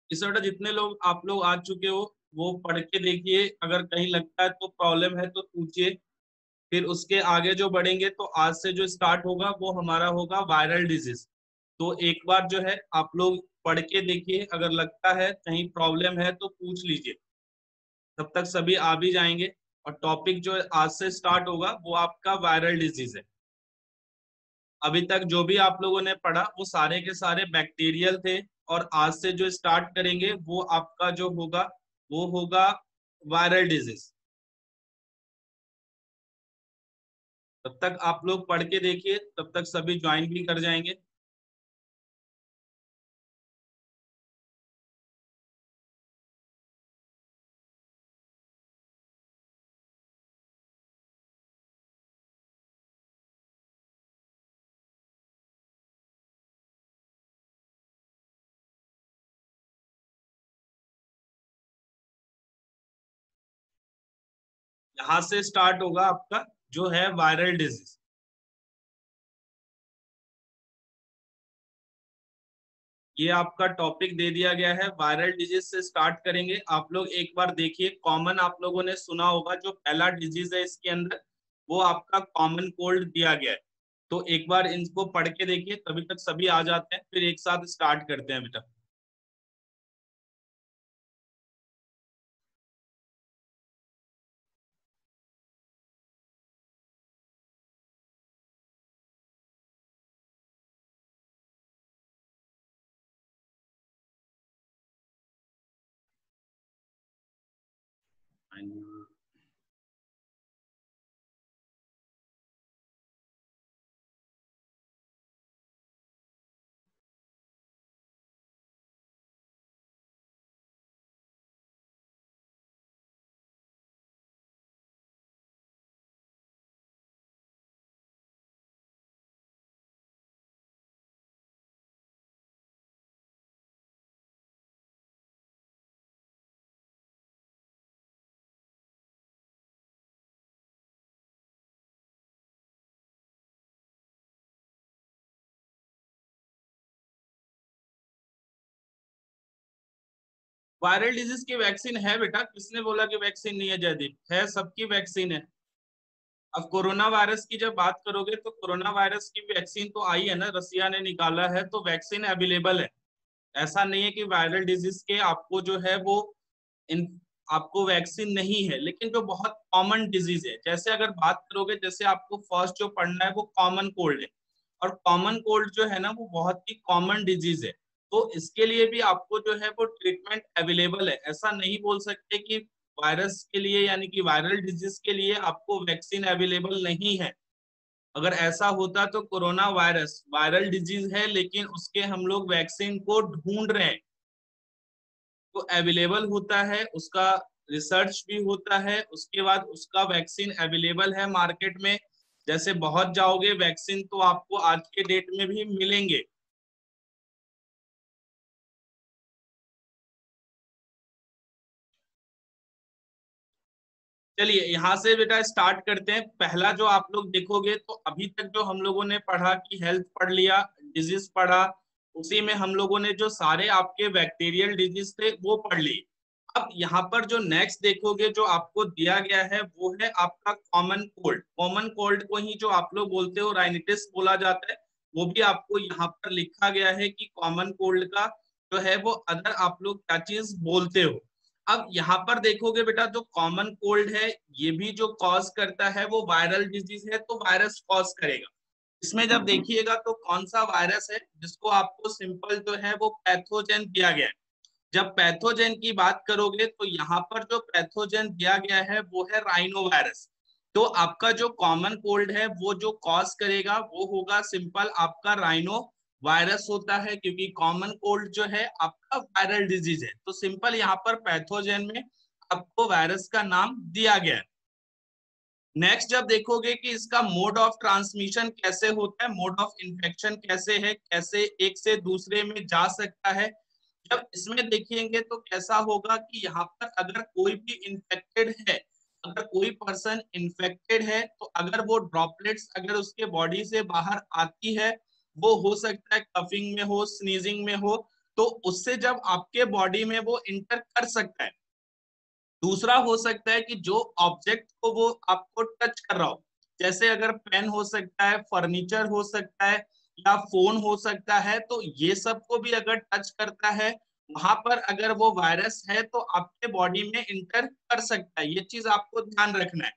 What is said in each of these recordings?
इस बेटा जितने लोग आप लोग आ चुके हो वो पढ़ के देखिए, अगर कहीं लगता है तो प्रॉब्लम है तो पूछिए। फिर उसके आगे जो बढ़ेंगे तो आज से जो स्टार्ट होगा वो हमारा होगा वायरल डिजीज। तो एक बार जो है आप लोग पढ़ के देखिए, अगर लगता है कहीं प्रॉब्लम है तो पूछ लीजिए। तब तक सभी आ भी जाएंगे। और टॉपिक जो आज से स्टार्ट होगा वो आपका वायरल डिजीज है। अभी तक जो भी आप लोगों ने पढ़ा वो सारे के सारे बैक्टीरियल थे, और आज से जो स्टार्ट करेंगे वो आपका जो होगा वो होगा वायरल डिजीज। तब तक आप लोग पढ़ के देखिए, तब तक सभी ज्वाइन भी कर जाएंगे। यहाँ से स्टार्ट होगा आपका जो है वायरल डिजीज। ये आपका टॉपिक दे दिया गया है, वायरल डिजीज से स्टार्ट करेंगे। आप लोग एक बार देखिए, कॉमन आप लोगों ने सुना होगा जो पहला डिजीज है इसके अंदर वो आपका कॉमन कोल्ड दिया गया है। तो एक बार इनको पढ़ के देखिए, तभी तक सभी आ जाते हैं, फिर एक साथ स्टार्ट करते हैं बेटा। वायरल डिजीज की वैक्सीन है बेटा, किसने बोला कि वैक्सीन नहीं है जयदीप? है, सबकी वैक्सीन है। अब कोरोना वायरस की जब बात करोगे तो कोरोना वायरस की वैक्सीन तो आई है ना, रसिया ने निकाला है, तो वैक्सीन अवेलेबल है। ऐसा नहीं है कि वायरल डिजीज के आपको जो है वो इन आपको वैक्सीन नहीं है। लेकिन जो बहुत कॉमन डिजीज है, जैसे अगर बात करोगे, जैसे आपको फर्स्ट जो पढ़ना है वो कॉमन कोल्ड है। और कॉमन कोल्ड जो है ना वो बहुत ही कॉमन डिजीज है। तो इसके लिए भी आपको जो है वो ट्रीटमेंट अवेलेबल है। ऐसा नहीं बोल सकते कि वायरस के लिए यानी कि वायरल डिजीज के लिए आपको वैक्सीन अवेलेबल नहीं है। अगर ऐसा होता तो कोरोना वायरस वायरल डिजीज है लेकिन उसके हम लोग वैक्सीन को ढूंढ रहे हैं। तो अवेलेबल होता है उसका, रिसर्च भी होता है, उसके बाद उसका वैक्सीन अवेलेबल है मार्केट में। जैसे बहुत जाओगे वैक्सीन तो आपको आज के डेट में भी मिलेंगे। चलिए यहाँ से बेटा स्टार्ट करते हैं। पहला जो आप लोग देखोगे तो अभी तक जो हम लोगों ने पढ़ा कि हेल्थ पढ़ लिया, डिजीज पढ़ा, उसी में हम लोगों ने जो सारे आपके बैक्टीरियल डिजीज थे वो पढ़ लिए। अब यहाँ पर जो नेक्स्ट देखोगे जो आपको दिया गया है वो है आपका कॉमन कोल्ड। कॉमन कोल्ड को ही जो आप लोग बोलते हो राइनिटिस बोला जाता है, वो भी आपको यहाँ पर लिखा गया है कि कॉमन कोल्ड का जो है वो अदर आप लोग क्या चीज बोलते हो। अब यहाँ पर देखोगे बेटा जो कॉमन कोल्ड है ये भी जो कॉज करता है वो वायरल डिजीज है, तो वायरस कॉज करेगा। इसमें जब देखिएगा तो कौन सा वायरस है जिसको आपको सिंपल जो है वो पैथोजेन दिया गया है। जब पैथोजेन की बात करोगे तो यहाँ पर जो पैथोजेन दिया गया है वो है राइनो वायरस। तो आपका जो कॉमन कोल्ड है वो जो कॉज करेगा वो होगा सिंपल आपका राइनो वायरस होता है, क्योंकि कॉमन कोल्ड जो है आपका वायरल डिजीज है। तो सिंपल यहाँ पर पैथोजेन में आपको वायरस का नाम दिया गया है। नेक्स्ट जब देखोगे कि इसका मोड ऑफ ट्रांसमिशन कैसे होता है, मोड ऑफ इन्फेक्शन कैसे है, कैसे एक से दूसरे में जा सकता है, जब इसमें देखेंगे तो कैसा होगा कि यहाँ पर अगर कोई भी इन्फेक्टेड है, अगर कोई पर्सन इन्फेक्टेड है तो अगर वो ड्रॉपलेट्स अगर उसके बॉडी से बाहर आती है, वो हो सकता है कफिंग में हो, स्नीजिंग में हो, तो उससे जब आपके बॉडी में वो इंटर कर सकता है। दूसरा हो सकता है कि जो ऑब्जेक्ट को वो आपको टच कर रहा हो, जैसे अगर पेन हो सकता है, फर्नीचर हो सकता है, या फोन हो सकता है, तो ये सब को भी अगर टच करता है, वहां पर अगर वो वायरस है तो आपके बॉडी में इंटर कर सकता है। ये चीज आपको ध्यान रखना है।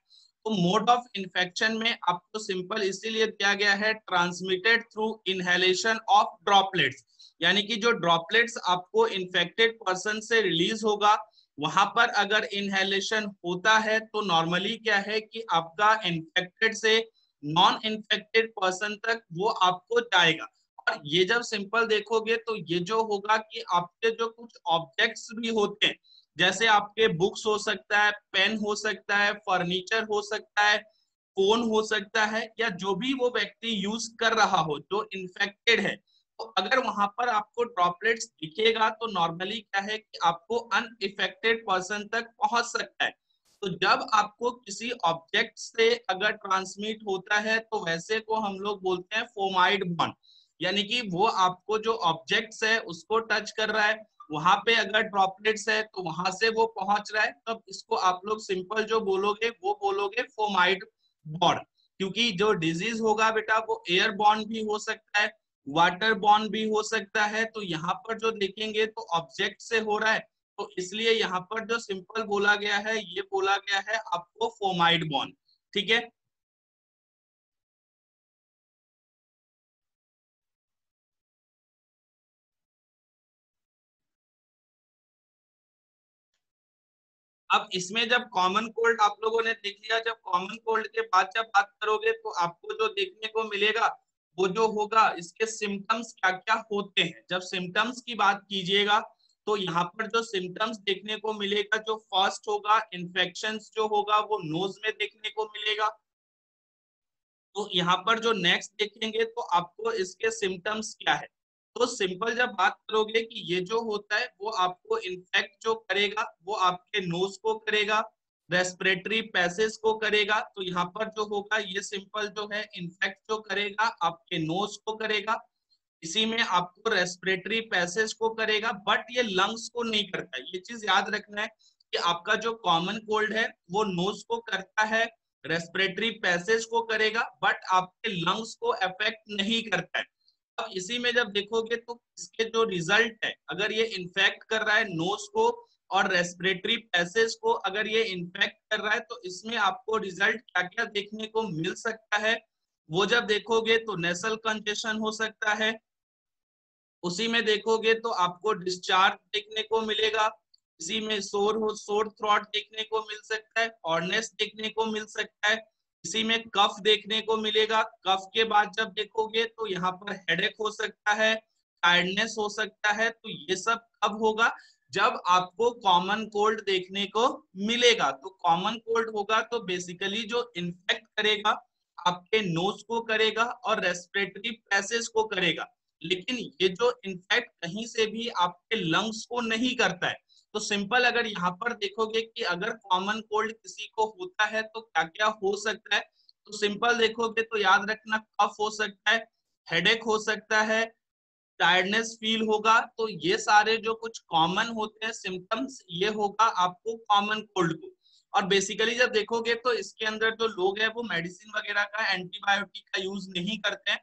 तो मोड ऑफ इन्फेक्शन में आपको सिंपल इसीलिए दिया गया है, transmitted through inhalation of droplets, यानी कि जो ड्रॉपलेट्स आपको इन्फेक्टेड पर्सन से रिलीज होगा, वहां पर अगर इनहेलेशन होता है तो नॉर्मली क्या है कि आपका इन्फेक्टेड से नॉन इन्फेक्टेड पर्सन तक वो आपको जाएगा। और ये जब सिंपल देखोगे तो ये जो होगा कि आपके जो कुछ ऑब्जेक्ट्स भी होते हैं, जैसे आपके बुक्स हो सकता है, पेन हो सकता है, फर्नीचर हो सकता है, फोन हो सकता है, या जो भी वो व्यक्ति यूज कर रहा हो जो इन्फेक्टेड है, तो अगर वहां पर आपको ड्रॉपलेट्स दिखेगा तो नॉर्मली क्या है कि आपको अनइफेक्टेड पर्सन तक पहुंच सकता है। तो जब आपको किसी ऑब्जेक्ट से अगर ट्रांसमिट होता है तो वैसे को हम लोग बोलते हैं फोमाइड बॉन्ड, यानी कि वो आपको जो ऑब्जेक्ट्स है उसको टच कर रहा है, वहां पे अगर ड्रॉपलेट्स है तो वहां से वो पहुंच रहा है, तब इसको आप लोग सिंपल जो बोलोगे वो बोलोगे फोमाइड बॉन्ड। क्योंकि जो डिजीज होगा बेटा वो एयर बॉन्ड भी हो सकता है, वाटर बॉन्ड भी हो सकता है, तो यहाँ पर जो देखेंगे तो ऑब्जेक्ट से हो रहा है, तो इसलिए यहाँ पर जो सिंपल बोला गया है ये बोला गया है आपको फोमाइड बॉन्ड। ठीक है। अब इसमें जब कॉमन कोल्ड आप लोगों ने देख लिया, जब कॉमन कोल्ड के बाद जब बात करोगे तो आपको जो देखने को मिलेगा वो जो होगा इसके सिम्टम्स क्या क्या होते हैं। जब सिम्टम्स की बात कीजिएगा तो यहाँ पर जो सिम्टम्स देखने को मिलेगा, जो फर्स्ट होगा इन्फेक्शन जो होगा वो नोज में देखने को मिलेगा। तो यहाँ पर जो नेक्स्ट देखेंगे तो आपको इसके सिम्टम्स क्या है, तो सिंपल जब बात करोगे कि ये जो होता है वो आपको इन्फेक्ट जो करेगा वो आपके नोज को करेगा, रेस्पिरेटरी पैसेज को करेगा। तो यहाँ पर जो होगा ये सिंपल जो है इन्फेक्ट जो करेगा आपके नोज को करेगा, इसी में आपको रेस्पिरेटरी पैसेज को करेगा, बट ये लंग्स को नहीं करता है। ये चीज याद रखना है कि आपका जो कॉमन कोल्ड है वो नोज को करता है, रेस्पिरेटरी पैसेज को करेगा, बट आपके लंग्स को अफेक्ट नहीं करता है। अब इसी में जब देखोगे तो इसके जो रिजल्ट है, अगर ये इन्फेक्ट कर रहा है नोज को और रेस्पिरेटरी पैसेज को, अगर ये इन्फेक्ट कर रहा है तो इसमें आपको रिजल्ट क्या क्या देखने को मिल सकता है, वो जब देखोगे तो नेसल कंजेशन हो सकता है, उसी में देखोगे तो आपको डिस्चार्ज देखने को मिलेगा, इसी में सोर थ्रॉट देखने को मिल सकता है, ऑर्नेस देखने को मिल सकता है, इसी में कफ देखने को मिलेगा। कफ के बाद जब देखोगे तो यहाँ पर हेडेक हो सकता है, टायर्डनेस हो सकता है। तो ये सब कब होगा, जब आपको कॉमन कोल्ड देखने को मिलेगा। तो कॉमन कोल्ड होगा तो बेसिकली जो इन्फेक्ट करेगा आपके नोज को करेगा और रेस्पिरेटरी पैसेज को करेगा, लेकिन ये जो इन्फेक्ट कहीं से भी आपके लंग्स को नहीं करता है। तो सिंपल अगर यहाँ पर देखोगे कि अगर कॉमन कोल्ड किसी को होता है तो क्या क्या हो सकता है, तो सिंपल देखोगे तो याद रखना कफ हो सकता है, हेडेक हो सकता है, टायर्डनेस फील होगा। तो ये सारे जो कुछ कॉमन होते हैं सिम्टम्स ये होगा आपको कॉमन कोल्ड को। और बेसिकली जब देखोगे तो इसके अंदर जो लोग हैं वो मेडिसिन वगैरह का, एंटीबायोटिक का यूज नहीं करते हैं।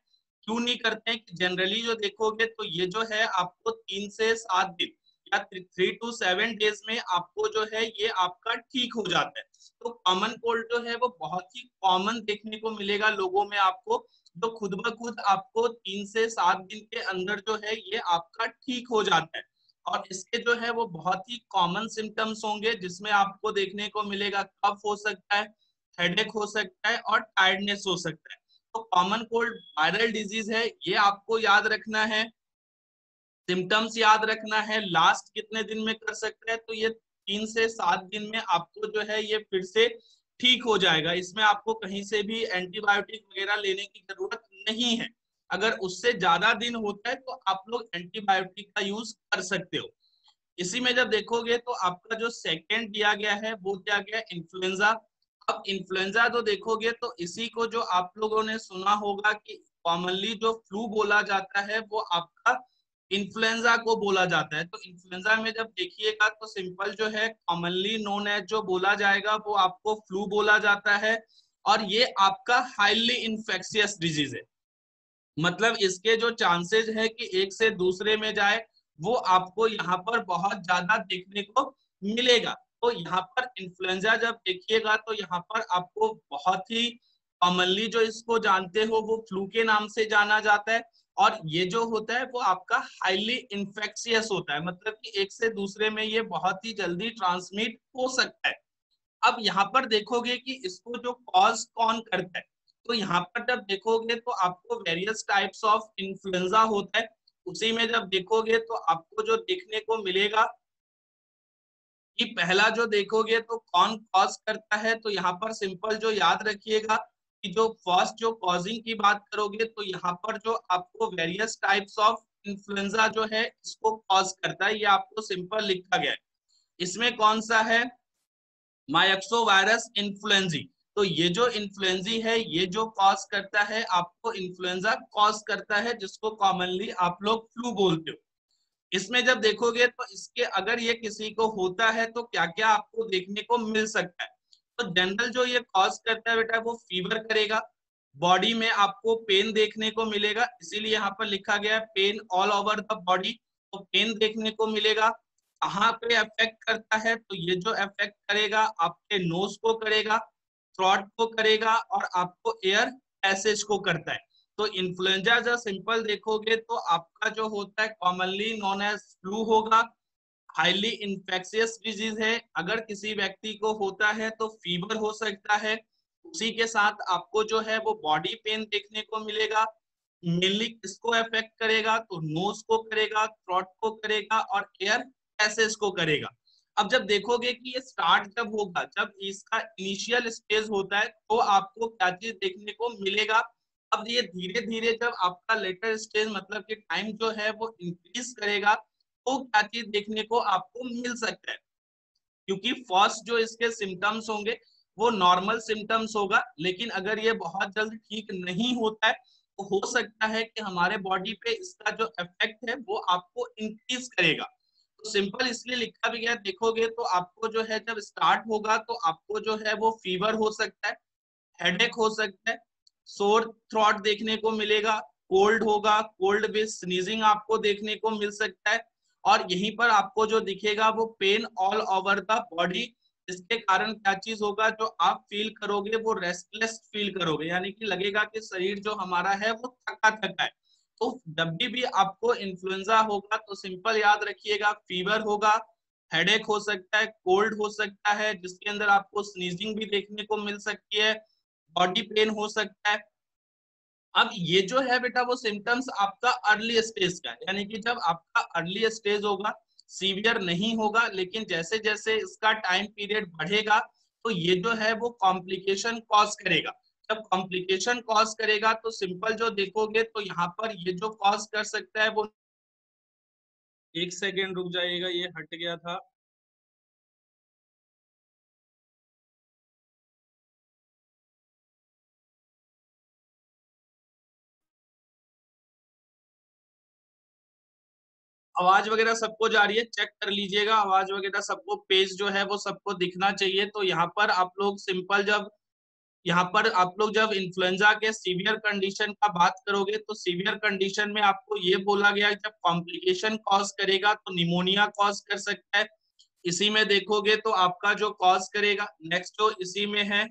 क्यों नहीं करते हैं कि जनरली जो देखोगे तो ये जो है आपको 3 से 7 दिन या 3 to 7 डेज में आपको जो है ये आपका ठीक हो जाता है। तो कॉमन कोल्ड जो है वो बहुत ही कॉमन देखने को मिलेगा लोगों में आपको, तो खुद ब खुद आपको 3 से 7 दिन के अंदर जो है ये आपका ठीक हो जाता है। और इसके जो है वो बहुत ही कॉमन सिम्टम्स होंगे, जिसमें आपको देखने को मिलेगा कफ हो सकता है, हेडेक हो सकता है और टायर्डनेस हो सकता है। तो कॉमन कोल्ड वायरल डिजीज है, ये आपको याद रखना है, सिम्टम्स याद रखना है, लास्ट कितने दिन में कर सकता है, तो ये 3 से 7 दिन में आपको जो है ये फिर से ठीक हो जाएगा। इसमें आपको कहीं से भी एंटीबायोटिक वगैरह लेने की जरूरत नहीं है। अगर उससे ज्यादा दिन होता है तो आप लोग एंटीबायोटिक का यूज कर सकते हो। इसी में जब देखोगे तो आपका जो सेकेंड दिया गया है वो दिया गया इन्फ्लुएंजा। अब इन्फ्लुएंजा जो देखोगे तो इसी को जो आप लोगों ने सुना होगा कि कॉमनली जो फ्लू बोला जाता है वो आपका इन्फ्लुएंजा को बोला जाता है। तो इन्फ्लुएंजा में जब देखिएगा तो सिंपल जो है कॉमनली नोन एज जो बोला जाएगा वो आपको फ्लू बोला जाता है, और ये आपका हाईली इन्फेक्शियस डिजीज है। मतलब इसके जो चांसेस है कि एक से दूसरे में जाए वो आपको यहाँ पर बहुत ज्यादा देखने को मिलेगा। तो यहाँ पर इन्फ्लुएंजा जब देखिएगा तो यहाँ पर आपको बहुत ही कॉमनली जो इसको जानते हो वो फ्लू के नाम से जाना जाता है, और ये जो होता है वो आपका हाईली इन्फेक्शियस होता है, मतलब कि एक से दूसरे में ये बहुत ही जल्दी ट्रांसमिट हो सकता है। अब यहाँ पर देखोगे कि इसको जो कॉज कौन करता है, तो यहाँ पर जब देखोगे तो आपको वेरियस टाइप्स ऑफ इन्फ्लुएंजा होता है। उसी में जब देखोगे तो आपको जो देखने को मिलेगा कि पहला जो देखोगे तो कौन कॉज करता है, तो यहाँ पर सिंपल जो याद रखिएगा कि जो फर्स्ट जो कॉजिंग की बात करोगे तो यहाँ पर जो आपको वेरियस टाइप्स ऑफ इन्फ्लुएंजा जो है इसको कॉज करता है, ये आपको सिंपल लिखा गया है। इसमें कौन सा है, मायक्सो वायरस इन्फ्लुएंजी। तो ये जो इन्फ्लुएंजी है ये जो कॉज करता है आपको इन्फ्लुएंजा कॉज करता है, जिसको कॉमनली आप लोग फ्लू बोलते हो। इसमें जब देखोगे तो इसके अगर ये किसी को होता है तो क्या क्या आपको देखने को मिल सकता है। तो जनरल जो ये कॉज करता है बेटा वो फीवर करेगा, बॉडी में आपको पेन देखने को मिलेगा, इसीलिए यहाँ पर लिखा गया है pain all over the body. तो पेन देखने को मिलेगा। कहाँ पे अफेक्ट करता है, तो ये जो अफेक्ट करेगा आपके नोज को करेगा, थ्रॉट को करेगा, और आपको एयर पैसेज को करता है। तो इन्फ्लुएंजा जब सिंपल देखोगे तो आपका जो होता है कॉमनली नॉन एज फ्लू होगा, हाईली इन्फेक्शियस डिजीज है। अगर किसी व्यक्ति को होता है तो फीवर हो सकता है, उसी के साथ आपको जो है वो बॉडी पेन देखने को मिलेगा। मेनली किसको अफेक्ट करेगा, तो नोज को करेगा, थ्रॉट को करेगा, और एयर पैसेज को करेगा। अब जब देखोगे कि ये स्टार्ट जब होगा, जब इसका इनिशियल स्टेज होता है तो आपको क्या चीज देखने को मिलेगा। अब ये धीरे धीरे जब आपका लेटर स्टेज मतलब कि टाइम जो है वो इंक्रीज करेगा तो क्या चीज देखने को आपको मिल सकता है, क्योंकि फर्स्ट जो इसके सिम्टम्स होंगे वो नॉर्मल सिम्टम्स होगा, लेकिन अगर ये बहुत जल्द ठीक नहीं होता है तो हो सकता है कि हमारे बॉडी पे इसका जो इफेक्ट है वो आपको इंक्रीज करेगा। तो सिंपल इसलिए लिखा भी गया, देखोगे तो आपको जो है जब स्टार्ट होगा तो आपको जो है वो फीवर हो सकता है, हेडेक हो सकता है, सोर थ्रॉट देखने को मिलेगा, कोल्ड होगा, कोल्ड विद स्नीजिंग आपको देखने को मिल सकता है, और यहीं पर आपको जो दिखेगा वो pain all over the body. इसके कारण क्या चीज होगा, जो आप फील करोगे वो रेस्टलेस फील करोगे, यानी कि लगेगा कि शरीर जो हमारा है वो थका थका है। तो जब भी आपको इन्फ्लुएंजा होगा तो सिंपल याद रखिएगा, फीवर होगा, हेडेक हो सकता है, कोल्ड हो सकता है जिसके अंदर आपको स्नीजिंग भी देखने को मिल सकती है, बॉडी पेन हो सकता है। अब ये जो है बेटा वो सिम्टम्स आपका अर्ली स्टेज का है, यानी कि जब आपका अर्ली स्टेज होगा सीवियर नहीं होगा, लेकिन जैसे जैसे इसका टाइम पीरियड बढ़ेगा तो ये जो है वो कॉम्प्लिकेशन कॉज करेगा। जब कॉम्प्लिकेशन कॉज करेगा तो सिंपल जो देखोगे तो यहाँ पर ये जो कॉज कर सकता है वो, एक सेकेंड रुक जाइएगा ये हट गया था। आवाज वगैरह सबको जा रही है, चेक कर लीजिएगा, आवाज वगैरह सबको, पेज जो है वो सबको दिखना चाहिए। तो यहाँ पर आप लोग सिंपल जब यहाँ पर आप लोग जब इन्फ्लुएंजा के सीवियर कंडीशन का बात करोगे तो सीवियर कंडीशन में आपको ये बोला गया जब कॉम्प्लिकेशन कॉज करेगा तो निमोनिया कॉज कर सकता है। इसी में देखोगे तो आपका जो कॉज करेगा नेक्स्ट जो इसी में है,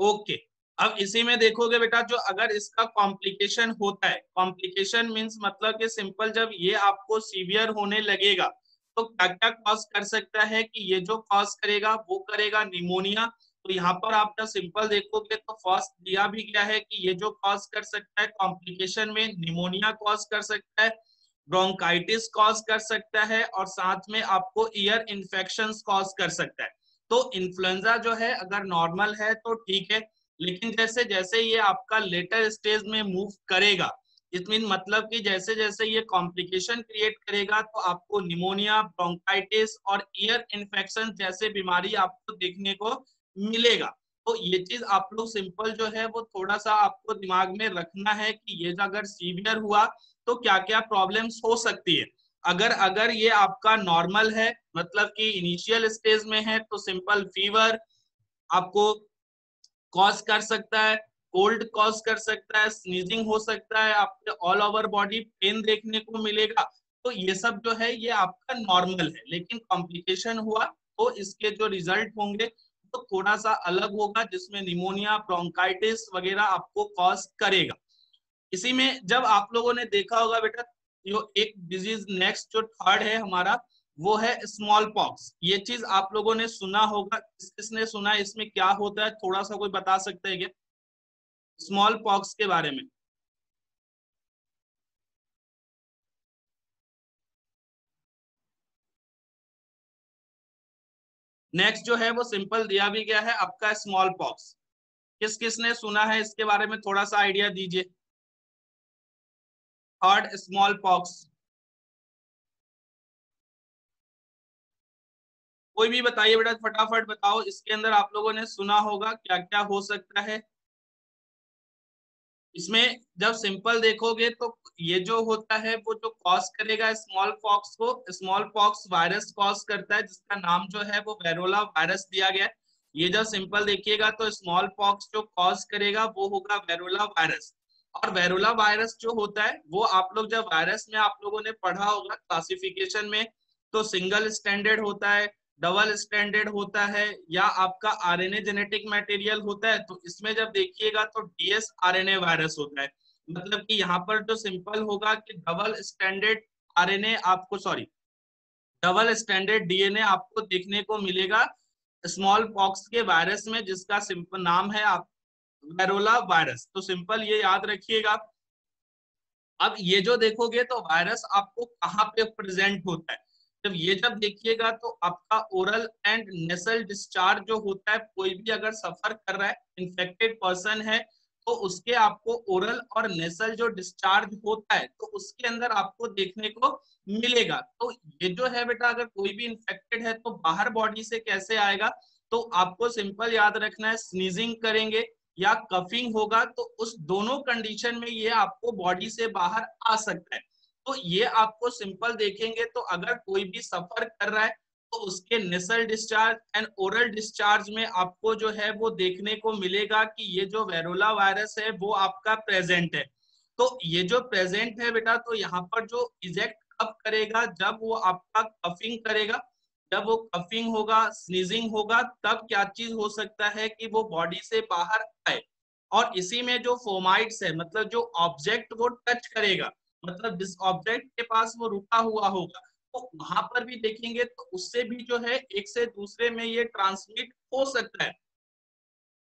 ओके। अब इसी में देखोगे बेटा जो अगर इसका कॉम्प्लिकेशन होता है, कॉम्प्लिकेशन मींस मतलब कि सिंपल जब ये आपको सीवियर होने लगेगा तो क्या क्या कॉज कर सकता है, कि ये जो कॉज करेगा वो करेगा निमोनिया। तो यहाँ पर आप जब सिंपल देखोगे तो फर्स्ट दिया भी गया है कि ये जो कॉज कर सकता है कॉम्प्लिकेशन में निमोनिया कॉज कर सकता है, ब्रोंकाइटिस कॉज कर सकता है, और साथ में आपको ईयर इन्फेक्शन कॉज कर सकता है। तो इन्फ्लुएंजा जो है अगर नॉर्मल है तो ठीक है, लेकिन जैसे जैसे ये आपका लेटर स्टेज में मूव करेगा, इट मीन मतलब कि जैसे जैसे ये कॉम्प्लिकेशन क्रिएट करेगा तो आपको निमोनिया, ब्रोंकाइटिस और ईयर इन्फेक्शन जैसे बीमारी आपको देखने को मिलेगा। तो तो ये चीज आप लोग सिंपल जो है वो थोड़ा सा आपको दिमाग में रखना है कि ये अगर सीवियर हुआ तो क्या क्या प्रॉब्लम्स हो सकती है। अगर अगर ये आपका नॉर्मल है, मतलब कि इनिशियल स्टेज में है, तो सिंपल फीवर आपको कॉज कर सकता है, कोल्ड कॉज कर सकता है, स्नीजिंग हो सकता है, आपके ऑल ओवर बॉडी पेन देखने को मिलेगा। तो ये सब जो है ये आपका नॉर्मल है, लेकिन कॉम्प्लिकेशन हुआ तो इसके जो रिजल्ट होंगे तो थोड़ा सा अलग होगा, जिसमें निमोनिया, ब्रोंकाइटिस वगैरह आपको कॉज करेगा। इसी में जब आप लोगों ने देखा होगा बेटा, जो एक डिजीज नेक्स्ट जो थर्ड है हमारा, वो है स्मॉल पॉक्स। ये चीज आप लोगों ने सुना होगा, किसने सुना है, इसमें क्या होता है, थोड़ा सा कोई बता सकता है क्या स्मॉल पॉक्स के बारे में? नेक्स्ट जो है वो सिंपल दिया भी गया है आपका स्मॉल पॉक्स। किस किसने सुना है इसके बारे में, थोड़ा सा आइडिया दीजिए। थर्ड स्मॉल पॉक्स, कोई भी बताइए बेटा, फटाफट बताओ, इसके अंदर आप लोगों ने सुना होगा क्या क्या हो सकता है। इसमें जब सिंपल देखोगे तो ये जो होता है वो जो कॉज करेगा स्मॉल पॉक्स को, स्मॉल पॉक्स वायरस कॉज करता है, जिसका नाम जो है वो वेरोला वायरस दिया गया है। ये जब सिंपल देखिएगा तो स्मॉल पॉक्स जो कॉज करेगा वो होगा वेरोला वायरस। और वेरोला वायरस जो होता है वो आप लोग जब वायरस में आप लोगों ने पढ़ा होगा क्लासिफिकेशन में, तो सिंगल स्टैंडर्ड होता है, डबल स्टैंडर्ड होता है, या आपका आरएनए जेनेटिक मटेरियल होता है। तो इसमें जब देखिएगा तो डीएस आरएनए वायरस होता है। मतलब कि यहाँ पर जो सिंपल होगा कि डबल स्टैंडर्ड आरएनए आपको, सॉरी, डबल स्टैंडर्ड डीएनए आपको देखने को मिलेगा स्मॉल पॉक्स के वायरस में, जिसका सिंपल नाम है आप वेरोला वायरस। तो सिंपल ये याद रखिएगा। अब ये जो देखोगे तो वायरस आपको कहाँ पे प्रेजेंट होता है, जब ये जब देखिएगा तो आपका ओरल एंड नेसल डिस्चार्ज जो होता है, कोई भी अगर सफर कर रहा है, इन्फेक्टेड पर्सन है, तो उसके आपको ओरल और नेसल जो डिस्चार्ज होता है तो उसके अंदर आपको देखने को मिलेगा। तो ये जो है बेटा, अगर कोई भी इन्फेक्टेड है तो बाहर बॉडी से कैसे आएगा, तो आपको सिंपल याद रखना है, स्नीजिंग करेंगे या कफिंग होगा, तो उस दोनों कंडीशन में ये आपको बॉडी से बाहर आ सकता है। तो ये आपको सिंपल देखेंगे तो अगर कोई भी सफर कर रहा है तो उसके नेसल डिस्चार्ज एंड ओरल डिस्चार्ज में आपको जो है वो देखने को मिलेगा कि ये जो वेरोला वायरस है वो आपका प्रेजेंट है। तो ये जो प्रेजेंट है बेटा, तो यहाँ पर जो इजेक्ट कब करेगा, जब वो आपका कफिंग करेगा, जब वो कफिंग होगा, स्नीजिंग होगा, तब क्या चीज हो सकता है कि वो बॉडी से बाहर आए। और इसी में जो फोमाइट्स है, मतलब जो ऑब्जेक्ट वो टच करेगा, मतलब जिस ऑब्जेक्ट के पास वो रुका हुआ होगा, तो वहां पर भी देखेंगे तो उससे भी जो है एक से दूसरे में ये ट्रांसमिट हो सकता है।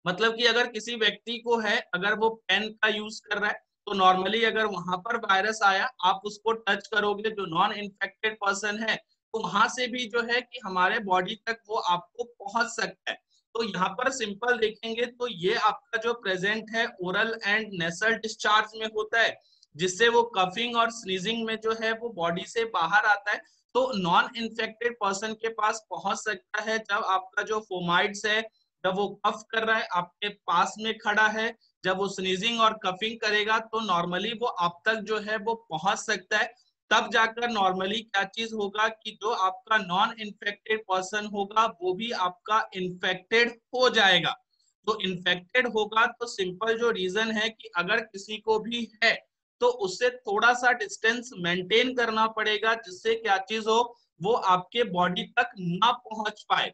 मतलब कि अगर किसी व्यक्ति को है, अगर वो पेन का यूज कर रहा है, तो नॉर्मली अगर वहां पर वायरस आया, आप उसको टच करोगे, जो नॉन इन्फेक्टेड पर्सन है, तो वहां से भी जो है कि हमारे बॉडी तक वो आपको पहुंच सकता है। तो यहाँ पर सिंपल देखेंगे तो ये आपका जो प्रेजेंट है ओरल एंड नेसल डिस्चार्ज में होता है, जिससे वो कफिंग और स्नीजिंग में जो है वो बॉडी से बाहर आता है। तो नॉन इन्फेक्टेड पर्सन के पास पहुंच सकता है जब आपका जो फोमाइड्स है, जब वो कफ कर रहा है, आपके पास में खड़ा है, जब वो स्नीजिंग और कफिंग करेगा तो नॉर्मली वो आप तक जो है वो पहुंच सकता है। तब जाकर नॉर्मली क्या चीज होगा कि जो आपका नॉन इन्फेक्टेड पर्सन होगा वो भी आपका इन्फेक्टेड हो जाएगा। तो इन्फेक्टेड होगा तो सिंपल जो रीजन है कि अगर किसी को भी है तो उससे थोड़ा सा डिस्टेंस मेंटेन करना पड़ेगा, जिससे क्या चीज हो, वो आपके बॉडी तक ना पहुंच पाए।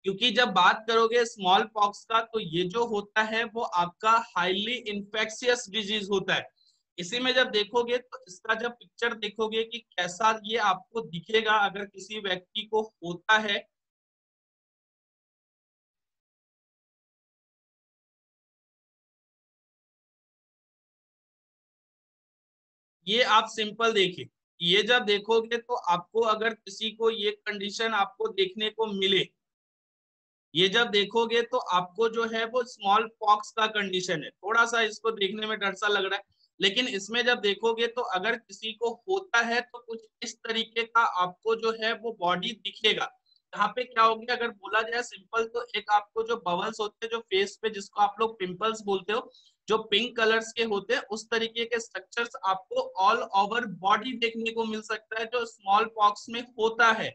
क्योंकि जब बात करोगे स्मॉल पॉक्स का, तो ये जो होता है वो आपका हाईली इन्फेक्शियस डिजीज होता है। इसी में जब देखोगे तो इसका जब पिक्चर देखोगे कि कैसा ये आपको दिखेगा अगर किसी व्यक्ति को होता है, ये आप सिंपल देखिए। ये जब देखोगे तो आपको अगर किसी को ये कंडीशन आपको देखने को मिले, ये जब देखोगे तो आपको जो है वो स्मॉल पॉक्स का कंडीशन है। थोड़ा सा इसको देखने में डर सा लग रहा है, लेकिन इसमें जब देखोगे तो अगर किसी को होता है तो कुछ इस तरीके का आपको जो है वो बॉडी दिखेगा। यहाँ पे क्या हो गया, अगर बोला जाए सिंपल, तो एक आपको जो बबल्स होते हैं जो फेस पे, जिसको आप लोग पिंपल्स बोलते हो, जो पिंक कलर्स के होते हैं, उस तरीके के स्ट्रक्चर्स आपको ऑल ओवर बॉडी देखने को मिल सकता है जो स्मॉल पॉक्स में होता है।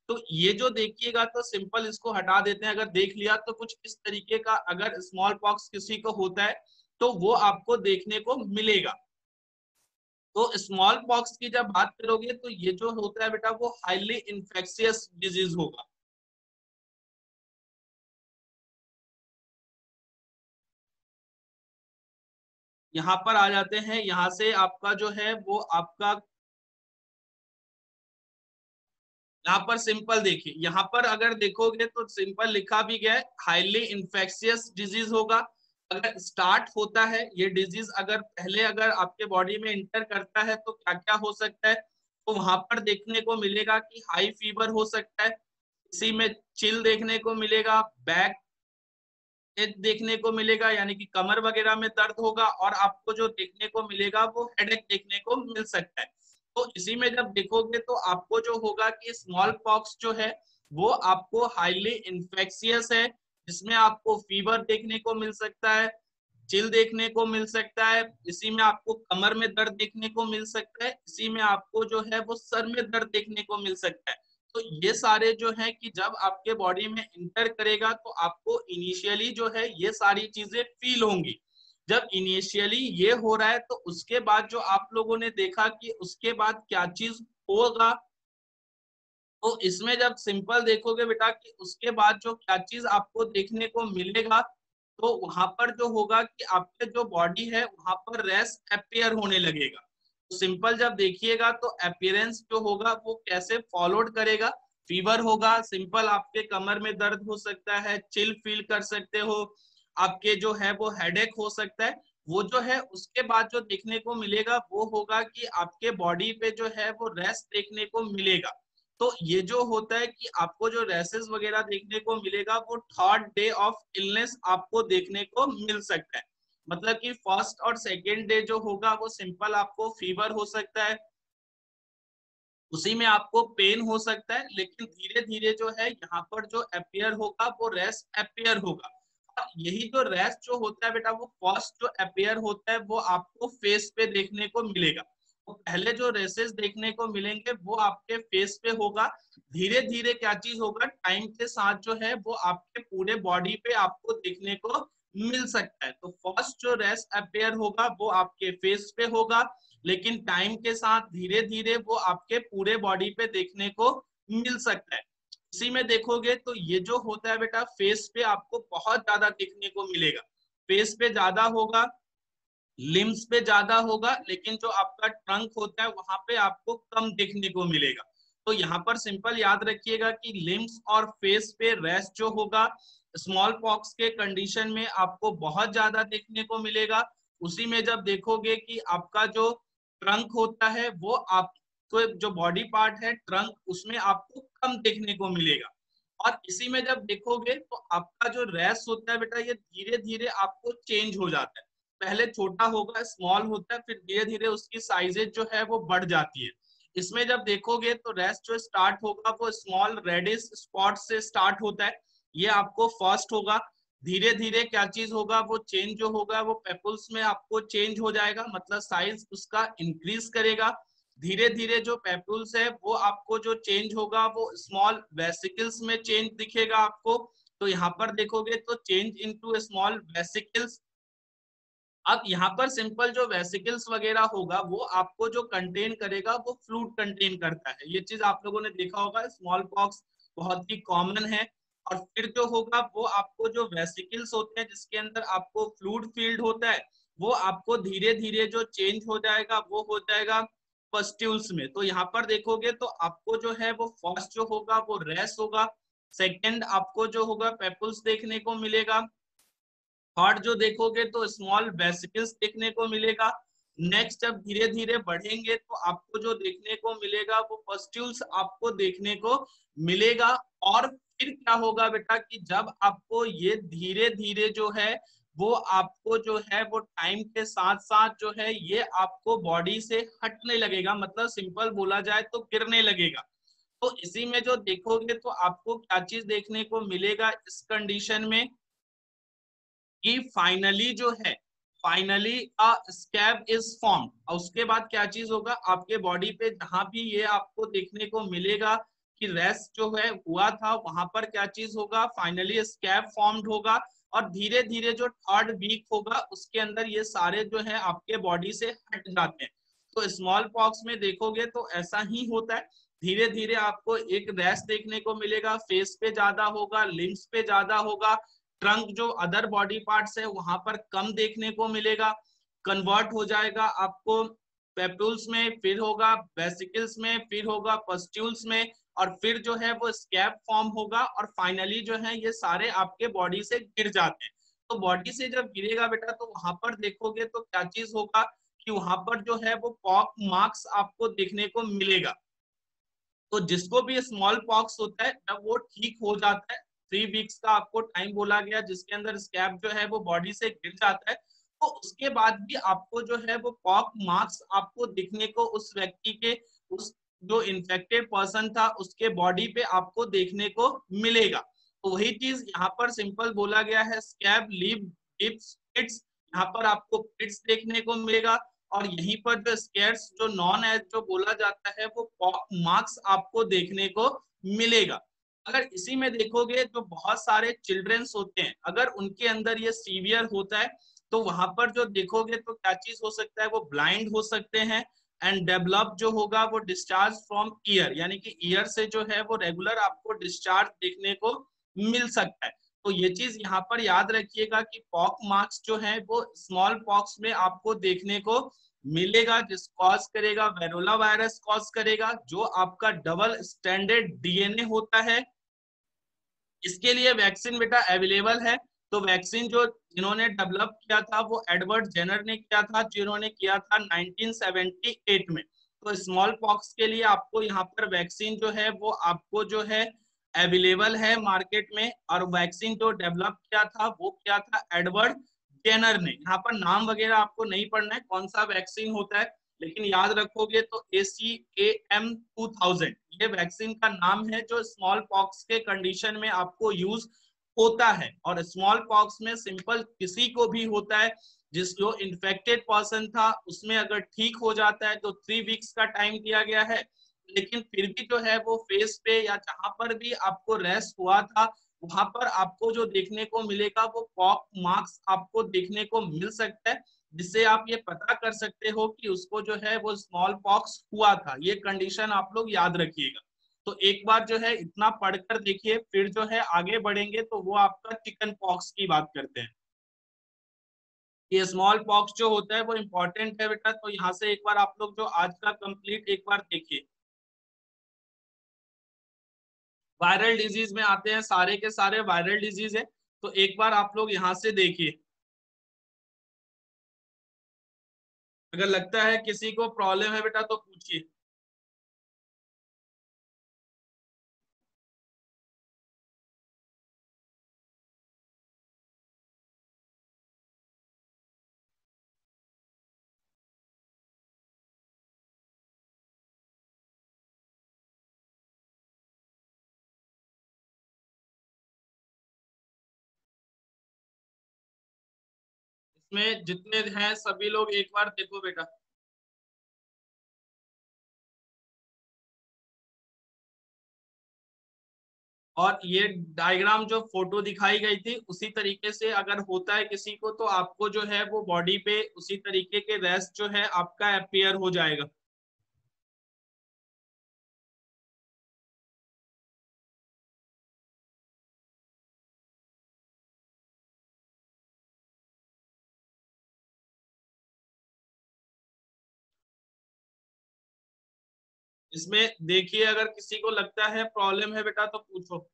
तो ये जो देखिएगा तो सिंपल इसको हटा देते हैं, अगर देख लिया तो कुछ इस तरीके का अगर स्मॉल पॉक्स किसी को होता है तो वो आपको देखने को मिलेगा। तो स्मॉल पॉक्स की जब बात करोगे तो ये जो होता है बेटा वो हाईली इन्फेक्शियस डिजीज होगा। यहाँ पर आ जाते हैं, यहाँ से आपका जो है वो आपका, यहाँ पर सिंपल देखिए, यहाँ पर अगर देखोगे तो सिंपल लिखा भी गया है हाईली इन्फेक्शियस डिजीज होगा। अगर स्टार्ट होता है ये डिजीज, अगर पहले अगर आपके बॉडी में इंटर करता है तो क्या क्या हो सकता है, तो वहां पर देखने को मिलेगा कि हाई फीवर हो सकता है, इसी में चिल देखने को मिलेगा, बैक देखने को मिलेगा यानी कि कमर वगैरह में दर्द होगा, और आपको जो देखने को मिलेगा वो हेडेक देखने को मिल सकता है। तो इसी में जब देखोगे तो आपको जो होगा कि स्मॉल पॉक्स जो है वो आपको हाईली इन्फेक्शियस है, जिसमें आपको फीवर देखने को मिल सकता है, चिल देखने को मिल सकता है, इसी में आपको कमर में दर्द देखने को मिल सकता है, इसी में आपको जो है वो सर में दर्द देखने को मिल सकता है। तो ये सारे जो है कि जब आपके बॉडी में इंटर करेगा तो आपको इनिशियली जो है ये सारी चीजें फील होंगी। जब इनिशियली ये हो रहा है तो उसके बाद जो आप लोगों ने देखा कि उसके बाद क्या चीज होगा, तो इसमें जब सिंपल देखोगे बेटा कि उसके बाद जो क्या चीज आपको देखने को मिलेगा, तो वहां पर जो होगा कि आपके जो बॉडी है वहां पर रैश अपीयर होने लगेगा। तो सिंपल जब देखिएगा तो अपीयरेंस जो होगा वो कैसे फॉलोड करेगा, फीवर होगा, सिंपल आपके कमर में दर्द हो सकता है, चिल फील कर सकते हो, आपके जो है वो हेडेक हो सकता है। वो जो है उसके बाद जो देखने को मिलेगा वो होगा कि आपके बॉडी पे जो है वो रैश देखने को मिलेगा। तो ये जो होता है कि आपको जो रैसेस वगैरह देखने को मिलेगा वो थर्ड डे ऑफ इलनेस आपको देखने को मिल सकता है। मतलब कि फर्स्ट और सेकेंड डे जो होगा वो सिंपल आपको फीवर हो सकता है, उसी में आपको पेन हो सकता है, लेकिन धीरे धीरे जो है यहाँ पर जो अपियर होगा वो रैश अपियर होगा। और यही जो रैश जो होता है बेटा वो फर्स्ट जो अपियर होता है वो आपको फेस पे देखने को मिलेगा। तो पहले जो रेसेस देखने को मिलेंगे वो आपके फेस पे होगा, धीरे धीरे क्या चीज होगा टाइम के साथ जो है वो आपके पूरे बॉडी पे आपको देखने को मिल सकता है। तो फर्स्ट जो रैश अपियर होगा वो आपके फेस पे होगा, लेकिन टाइम के साथ धीरे धीरे वो आपके पूरे बॉडी पे देखने को मिल सकता है। इसी में देखोगे तो ये जो होता है बेटा फेस पे आपको बहुत ज्यादा देखने को मिलेगा, फेस पे ज्यादा होगा, लिम्स पे ज्यादा होगा, लेकिन जो आपका ट्रंक होता है वहां पे आपको कम देखने को मिलेगा। तो यहाँ पर सिंपल याद रखिएगा कि लिम्स और फेस पे रैश जो होगा स्मॉल पॉक्स के कंडीशन में आपको बहुत ज्यादा देखने को मिलेगा। उसी में जब देखोगे कि आपका जो ट्रंक होता है वो आपको जो बॉडी पार्ट है ट्रंक उसमें आपको कम देखने को मिलेगा। और इसी में जब देखोगे तो आपका जो रैश होता है बेटा ये धीरे धीरे आपको चेंज हो जाता है, पहले छोटा होगा स्मॉल होता है, फिर धीरे धीरे उसकी साइजेज जो है वो बढ़ जाती है। इसमें जब देखोगे तो रैश जो स्टार्ट होगा वो स्मॉल रेडिश स्पॉट से स्टार्ट होता है, ये आपको फर्स्ट होगा। धीरे धीरे क्या चीज होगा वो चेंज जो होगा वो पेपल्स में आपको चेंज हो जाएगा, मतलब साइज उसका इंक्रीज करेगा। धीरे धीरे जो पेपल्स है वो आपको जो चेंज होगा वो स्मॉल वेसिकल्स में चेंज दिखेगा आपको। तो यहाँ पर देखोगे तो चेंज इनटू स्मॉल वेसिकल्स। अब यहाँ पर सिंपल जो वेसिकल्स वगैरह होगा वो आपको जो कंटेन करेगा वो फ्लूइड कंटेन करता है, ये चीज आप लोगों ने देखा होगा, स्मॉल पॉक्स बहुत ही कॉमन है। और फिर जो होगा वो आपको जो वेसिकल्स होते हैं जिसके अंदर आपको फ्लूइड फील्ड होता है वो आपको धीरे धीरे जो चेंज हो जाएगा वो हो जाएगा पस्ट्यूल्स में। तो यहाँ पर देखोगे तो आपको जो है वो फर्स्ट जो होगा वो रैश होगा, सेकेंड आपको जो होगा पेपल्स देखने को मिलेगा, थर्ड जो देखोगे तो स्मॉल वेसिकल्स देखने को मिलेगा। नेक्स्ट जब धीरे धीरे बढ़ेंगे तो आपको जो देखने को मिलेगा वो पस्ट्यूल्स आपको देखने को मिलेगा। और फिर क्या होगा बेटा कि जब आपको ये धीरे धीरे जो है वो आपको जो है वो टाइम के साथ साथ जो है ये आपको बॉडी से हटने लगेगा, मतलब सिंपल बोला जाए तो गिरने लगेगा। तो इसी में जो देखोगे तो आपको क्या चीज देखने को मिलेगा इस कंडीशन में कि फाइनली जो है, finally a scab is form. और उसके बाद क्या चीज होगा आपके बॉडी पे, जहां भी ये आपको देखने को मिलेगा कि रेस्ट जो है हुआ था, वहां पर क्या चीज होगा, फाइनली स्कैब फॉर्म्ड होगा। और धीरे धीरे जो थर्ड वीक होगा उसके अंदर ये सारे जो है आपके बॉडी से हट जाते हैं। तो स्मॉल पॉक्स में देखोगे तो ऐसा ही होता है, धीरे धीरे आपको एक रैश देखने को मिलेगा, फेस पे ज्यादा होगा, लिम्स पे ज्यादा होगा, ट्रंक जो अदर बॉडी पार्ट्स है वहां पर कम देखने को मिलेगा, कन्वर्ट हो जाएगा आपको पेप्यूल्स में, फिर होगा वेसिकल्स में, फिर होगा पस्ट्यूल्स में, और फिर जो है वो स्कैब फॉर्म होगा, और फाइनली जो है ये सारे आपके बॉडी से गिर जाते हैं। तो बॉडी से जब गिरेगा बेटा तो वहां पर देखोगे तो क्या चीज होगा कि वहां पर जो है वो पॉक मार्क्स आपको देखने को मिलेगा। तो जिसको भी स्मॉल पॉक्स होता है जब वो ठीक हो जाता है, 3 वीक्स का आपको टाइम बोला गया जिसके अंदर स्कैब जो है वो बॉडी से गिर जाता है, तो उसके बाद भी आपको जो है वो पॉक मार्क्स आपको दिखने को उस व्यक्ति के, उस जो इन्फेक्टेड पर्सन था उसके बॉडी पे आपको देखने को मिलेगा। तो वही चीज यहाँ पर सिंपल बोला गया है, स्कैब लीव टिप्स पिट्स, यहाँ पर आपको पिट्स देखने को मिलेगा। और यहीं पर जो स्केर्स जो नॉन एज जो बोला जाता है वो मार्क्स आपको देखने को मिलेगा। अगर इसी में देखोगे तो बहुत सारे चिल्ड्रंस होते हैं, अगर उनके अंदर ये सीवियर होता है तो वहां पर जो देखोगे तो क्या चीज हो सकता है, वो ब्लाइंड हो सकते हैं। एंड डेवलप जो होगा वो डिस्चार्ज फ्रॉम ईयर, यानी कि ईयर से जो है वो रेगुलर आपको डिस्चार्ज देखने को मिल सकता है। तो ये चीज यहाँ पर याद रखिएगा कि पॉक मार्क्स जो है वो स्मॉल पॉक्स में आपको देखने को मिलेगा, जिस कॉज करेगा वेरोला वायरस कॉज करेगा, जो आपका डबल स्टैंडर्ड डीएनए होता है। इसके लिए वैक्सीन बेटा अवेलेबल है। तो वैक्सीन जो जिन्होंने डेवलप किया था वो एडवर्ड जेनर ने किया था, जिन्होंने किया था 1978 में। तो स्मॉल पॉक्स के लिए आपको यहाँ पर वैक्सीन जो है वो आपको जो है अवेलेबल है मार्केट में। और वैक्सीन जो डेवलप किया था वो किया था एडवर्ड जेनर ने। यहाँ पर नाम वगैरह आपको नहीं पढ़ना है कौन सा वैक्सीन होता है, लेकिन याद रखोगे तो ACAM 2000 ये वैक्सीन का नाम है जो स्मॉल पॉक्स के कंडीशन में आपको यूज होता है। और स्मॉल पॉक्स में सिंपल किसी को भी होता है, जिस जो इन्फेक्टेड पर्सन था उसमें अगर ठीक हो जाता है तो 3 वीक्स का टाइम दिया गया है, लेकिन फिर भी जो है वो फेस पे या जहां पर भी आपको रैश हुआ था वहां पर आपको जो देखने को मिलेगा वो पॉक मार्क्स आपको देखने को मिल सकता है, जिससे आप ये पता कर सकते हो कि उसको जो है वो स्मॉल पॉक्स हुआ था। ये कंडीशन आप लोग याद रखिएगा। तो एक बार जो है इतना पढ़कर देखिए, फिर जो है आगे बढ़ेंगे तो वो आपका चिकन पॉक्स की बात करते हैं। ये स्मॉल पॉक्स जो होता है वो इंपॉर्टेंट है बेटा, तो यहाँ से एक बार आप लोग जो आज का कंप्लीट एक बार देखिए। वायरल डिजीज में आते हैं, सारे के सारे वायरल डिजीज है। तो एक बार आप लोग यहाँ से देखिए, अगर लगता है किसी को प्रॉब्लम है बेटा तो पूछिए। इसमें जितने हैं सभी लोग एक बार देखो बेटा। और ये डायग्राम जो फोटो दिखाई गई थी उसी तरीके से अगर होता है किसी को तो आपको जो है वो बॉडी पे उसी तरीके के रेस्ट जो है आपका अपीयर हो जाएगा। इसमें देखिए अगर किसी को लगता है प्रॉब्लम है बेटा तो पूछो।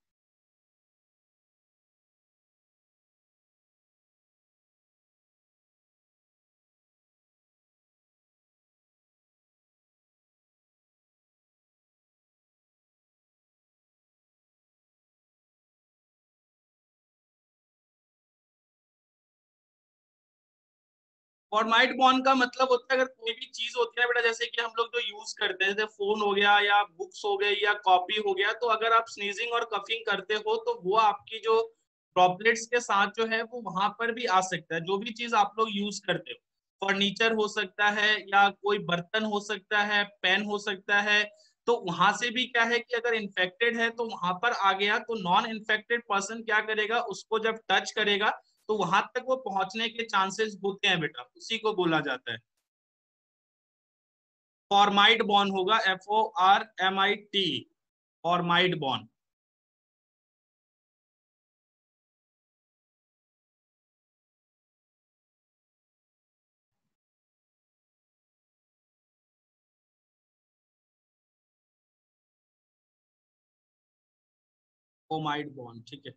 फॉर्माइट बॉन्ड का मतलब होता है अगर कोई भी चीज होती है बेटा, जैसे कि हम लोग जो यूज करते हैं, जैसे फोन हो गया या बुक्स हो गई या कॉपी हो गया, तो अगर आप स्नीजिंग और कफिंग करते हो तो वो आपकी जो ड्रॉपलेट्स के साथ जो है वो वहां पर भी आ सकता है। जो भी चीज आप लोग यूज करते हो, फर्नीचर हो सकता है या कोई बर्तन हो सकता है, पेन हो सकता है, तो वहां से भी क्या है कि अगर इन्फेक्टेड है तो वहां पर आ गया, तो नॉन इन्फेक्टेड पर्सन क्या करेगा, उसको जब टच करेगा तो वहां तक वो पहुंचने के चांसेस होते हैं बेटा, उसी को बोला जाता है फॉर्माइड बॉन्ड होगा, FORMIT, formamide bond. Formamide bond, ठीक है।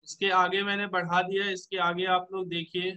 इसके आगे मैंने बढ़ा दिया, इसके आगे आप लोग देखिए,